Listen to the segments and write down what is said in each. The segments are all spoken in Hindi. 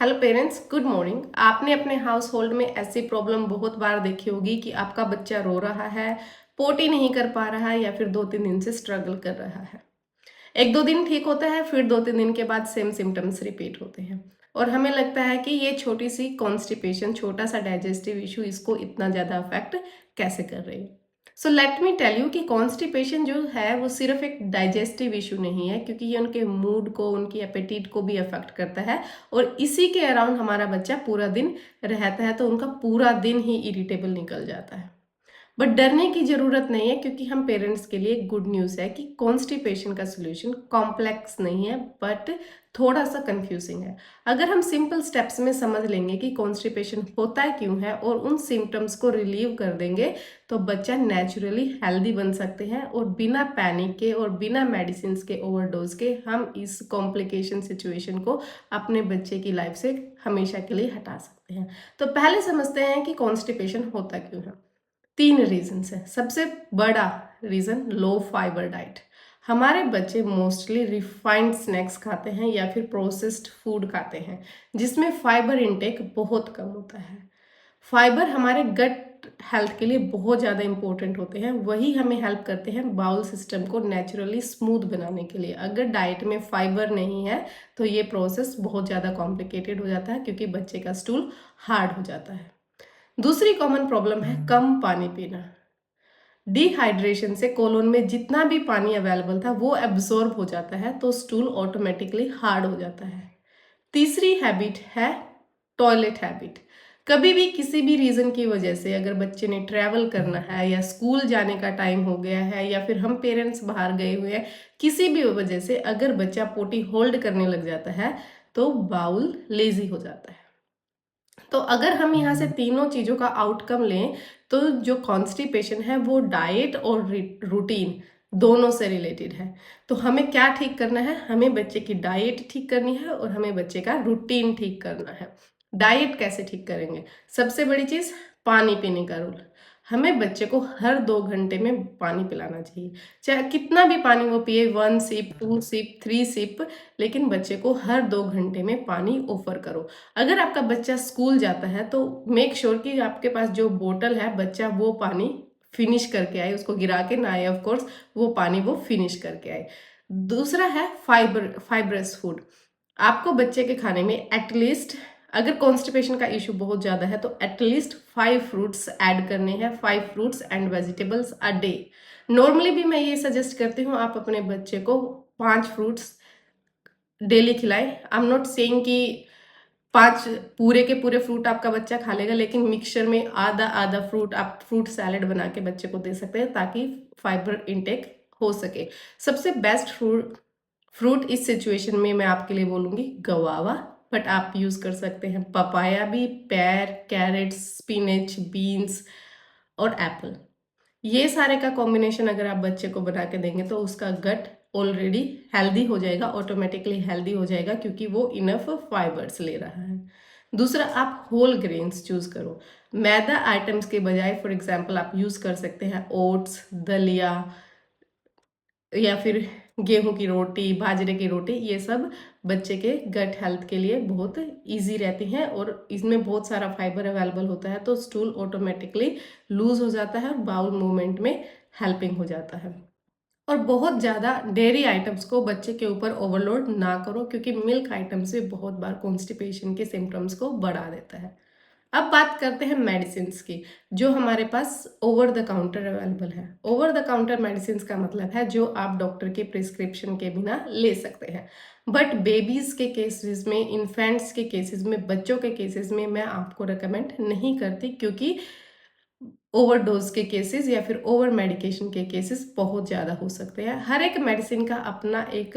Hello parents, good morning. आपने अपने हाउस होल्ड में ऐसी प्रॉब्लम बहुत बार देखी होगी कि आपका बच्चा रो रहा है, पोटी नहीं कर पा रहा है या फिर 2-3 दिन से स्ट्रगल कर रहा है। 1-2 दिन ठीक होता है, फिर 2-3 दिन के बाद सेम सिम्टम्स रिपीट होते हैं और हमें लगता है कि ये छोटी सी कॉन्स्टिपेशन, छोटा सा डाइजेस्टिव इशू इसको इतना ज़्यादा अफेक्ट कैसे कर रही है। So let me tell you कि कॉन्स्टिपेशन जो है वो सिर्फ एक डाइजेस्टिव इशू नहीं है, क्योंकि ये उनके मूड को, उनकी एपेटाइट को भी अफेक्ट करता है और इसी के अराउंड हमारा बच्चा पूरा दिन रहता है तो उनका पूरा दिन ही इरिटेबल निकल जाता है। बट डरने की जरूरत नहीं है, क्योंकि हम पेरेंट्स के लिए गुड न्यूज़ है कि कॉन्स्टिपेशन का सोल्यूशन कॉम्प्लेक्स नहीं है बट थोड़ा सा कंफ्यूजिंग है। अगर हम सिंपल स्टेप्स में समझ लेंगे कि कॉन्स्टिपेशन होता क्यों है और उन सिम्टम्स को रिलीव कर देंगे तो बच्चा नेचुरली हेल्दी बन सकते हैं और बिना पैनिक के और बिना मेडिसिन के ओवरडोज के हम इस कॉम्प्लिकेशन सिचुएशन को अपने बच्चे की लाइफ से हमेशा के लिए हटा सकते हैं। तो पहले समझते हैं कि कॉन्स्टिपेशन होता क्यों है। 3 रीजंस है। सबसे बड़ा रीजन लो फाइबर डाइट। हमारे बच्चे मोस्टली रिफाइंड स्नैक्स खाते हैं या फिर प्रोसेस्ड फूड खाते हैं जिसमें फाइबर इंटेक बहुत कम होता है। फाइबर हमारे गट हेल्थ के लिए बहुत ज़्यादा इंपॉर्टेंट होते हैं, वही हमें हेल्प करते हैं बाउल सिस्टम को नेचुरली स्मूथ बनाने के लिए। अगर डाइट में फाइबर नहीं है तो ये प्रोसेस बहुत ज़्यादा कॉम्प्लिकेटेड हो जाता है, क्योंकि बच्चे का स्टूल हार्ड हो जाता है। दूसरी कॉमन प्रॉब्लम है कम पानी पीना। डिहाइड्रेशन से कोलोन में जितना भी पानी अवेलेबल था वो एब्जॉर्ब हो जाता है तो स्टूल ऑटोमेटिकली हार्ड हो जाता है। तीसरी हैबिट है टॉयलेट हैबिट। कभी भी किसी भी रीज़न की वजह से अगर बच्चे ने ट्रैवल करना है या स्कूल जाने का टाइम हो गया है या फिर हम पेरेंट्स बाहर गए हुए हैं, किसी भी वजह से अगर बच्चा पोटी होल्ड करने लग जाता है तो बाउल लेजी हो जाता है। तो अगर हम यहाँ से तीनों चीज़ों का आउटकम लें तो जो कॉन्स्टिपेशन है वो डाइट और रूटीन दोनों से रिलेटेड है। तो हमें क्या ठीक करना है? हमें बच्चे की डाइट ठीक करनी है और हमें बच्चे का रूटीन ठीक करना है। डाइट कैसे ठीक करेंगे? सबसे बड़ी चीज़ पानी पीने का रूल। हमें बच्चे को हर 2 घंटे में पानी पिलाना चाहिए, चाहे कितना भी पानी वो पिए, 1 सिप, 2 सिप, 3 सिप, लेकिन बच्चे को हर 2 घंटे में पानी ऑफर करो। अगर आपका बच्चा स्कूल जाता है तो मेक श्योर कि आपके पास जो बोतल है बच्चा वो पानी फिनिश करके आए, उसको गिरा के ना आए, ऑफ कोर्स वो पानी वो फिनिश करके आए। दूसरा है फाइबरस फूड। आपको बच्चे के खाने में एटलीस्ट, अगर कॉन्स्टिपेशन का इशू बहुत ज़्यादा है तो एटलीस्ट 5 फ्रूट्स ऐड करने हैं, 5 fruits and vegetables a day. Normally भी मैं ये सजेस्ट करती हूँ आप अपने बच्चे को 5 फ्रूट्स डेली खिलाएं। आई एम नॉट सेइंग कि 5 पूरे के पूरे फ्रूट आपका बच्चा खा लेगा, लेकिन मिक्सचर में आधा आधा फ्रूट आप फ्रूट सैलेड बना के बच्चे को दे सकते हैं ताकि फाइबर इंटेक हो सके। सबसे बेस्ट फ्रूट इस सिचुएशन में मैं आपके लिए बोलूँगी गवावा, बट आप यूज़ कर सकते हैं पपाया भी, पेयर, कैरेट, स्पिनच, बीन्स और एप्पल। ये सारे का कॉम्बिनेशन अगर आप बच्चे को बना के देंगे तो उसका गट ऑलरेडी हेल्दी हो जाएगा, ऑटोमेटिकली हेल्दी हो जाएगा, क्योंकि वो इनफ फाइबर्स ले रहा है। दूसरा, आप होल ग्रेन्स चूज करो। मैदा आइटम्स के बजाय फॉर एग्जांपल आप यूज कर सकते हैं ओट्स, दलिया या फिर गेहूं की रोटी, बाजरे की रोटी। ये सब बच्चे के गट हेल्थ के लिए बहुत इजी रहती हैं और इसमें बहुत सारा फाइबर अवेलेबल होता है तो स्टूल ऑटोमेटिकली लूज हो जाता है और बाउल मूवमेंट में हेल्पिंग हो जाता है। और बहुत ज़्यादा डेयरी आइटम्स को बच्चे के ऊपर ओवरलोड ना करो, क्योंकि मिल्क आइटम्स भी बहुत बार कॉन्स्टिपेशन के सिम्टम्स को बढ़ा देता है। अब बात करते हैं मेडिसिन की, जो हमारे पास ओवर द काउंटर अवेलेबल है। ओवर द काउंटर मेडिसिन का मतलब है जो आप डॉक्टर के प्रिस्क्रिप्शन के बिना ले सकते हैं। बट बेबीज के केसेस में, इन्फेंट्स के केसेस में, बच्चों के केसेस में मैं आपको रिकमेंड नहीं करती, क्योंकि ओवरडोज के केसेस या फिर ओवर मेडिकेशन के केसेस बहुत ज़्यादा हो सकते हैं। हर एक मेडिसिन का अपना एक,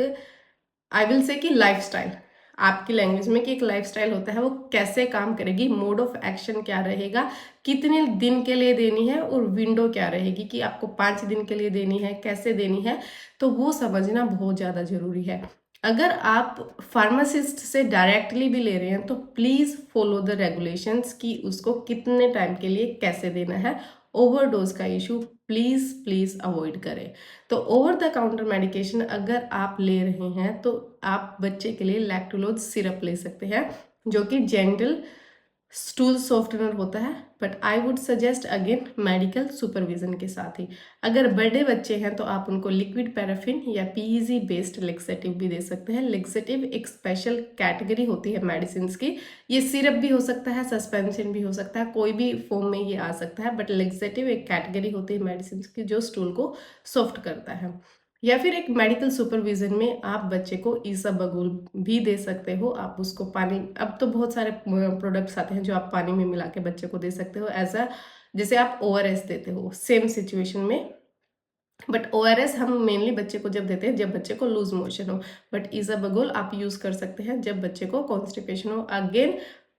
आई विल से कि लाइफस्टाइल, आपकी लैंग्वेज में कि एक लाइफस्टाइल होता है, वो कैसे काम करेगी, मोड ऑफ एक्शन क्या रहेगा, कितने दिन के लिए देनी है और विंडो क्या रहेगी कि आपको 5 दिन के लिए देनी है, कैसे देनी है, तो वो समझना बहुत ज़्यादा ज़रूरी है। अगर आप फार्मासिस्ट से डायरेक्टली भी ले रहे हैं तो प्लीज़ फॉलो द रेगुलेशंस कि उसको कितने टाइम के लिए कैसे देना है। ओवरडोज का इशू प्लीज़ प्लीज़ अवॉइड करें। तो ओवर द काउंटर मेडिकेशन अगर आप ले रहे हैं तो आप बच्चे के लिए लैक्टुलोज सिरप ले सकते हैं। जो कि जेंटल स्टूल सॉफ्टनर होता है, but I would suggest again medical supervision के साथ ही। अगर बड़े बच्चे हैं तो आप उनको लिक्विड पैराफिन या पीईजी बेस्ड लेक्सेटिव भी दे सकते हैं। लेक्सेटिव एक स्पेशल कैटेगरी होती है मेडिसिन की। ये सिरप भी हो सकता है, सस्पेंशन भी हो सकता है, कोई भी फॉर्म में ये आ सकता है, बट लेक्सेटिव एक कैटेगरी होती है मेडिसिन की जो स्टूल को सॉफ्ट करता है। या फिर एक मेडिकल सुपरविजन में आप बच्चे को ईसाबगोल भी दे सकते हो। आप उसको पानी, अब तो बहुत सारे प्रोडक्ट्स आते हैं जो आप पानी में मिला के बच्चे को दे सकते हो, ऐसा जैसे आप ओआरएस देते हो सेम सिचुएशन में। बट ओआरएस हम मेनली बच्चे को जब देते हैं जब बच्चे को लूज मोशन हो, बट ईसाबगोल आप यूज कर सकते हैं जब बच्चे को कॉन्स्टिपेशन हो। अगेन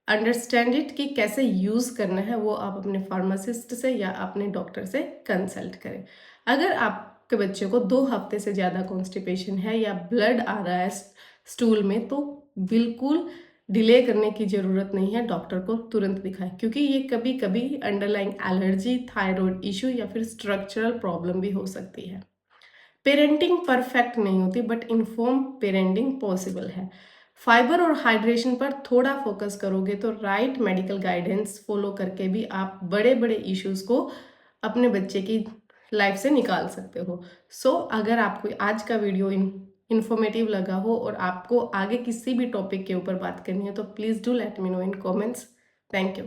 अंडरस्टैंड इट कि कैसे यूज करना है वो आप अपने फार्मासिस्ट से या अपने डॉक्टर से कंसल्ट करें। अगर आपके बच्चे को 2 हफ्ते से ज़्यादा कॉन्स्टिपेशन है या ब्लड आ रहा है स्टूल में, तो बिल्कुल डिले करने की ज़रूरत नहीं है, डॉक्टर को तुरंत दिखाएं, क्योंकि ये कभी कभी अंडरलाइंग एलर्जी, थायराइड इशू या फिर स्ट्रक्चरल प्रॉब्लम भी हो सकती है। पेरेंटिंग परफेक्ट नहीं होती, बट इन्फॉर्म पेरेंटिंग पॉसिबल है। फाइबर और हाइड्रेशन पर थोड़ा फोकस करोगे तो राइट मेडिकल गाइडेंस फॉलो करके भी आप बड़े बड़े इश्यूज को अपने बच्चे की लाइफ से निकाल सकते हो। अगर आपको आज का वीडियो इन्फॉर्मेटिव लगा हो और आपको आगे किसी भी टॉपिक के ऊपर बात करनी है तो please do let me know in comments. Thank you.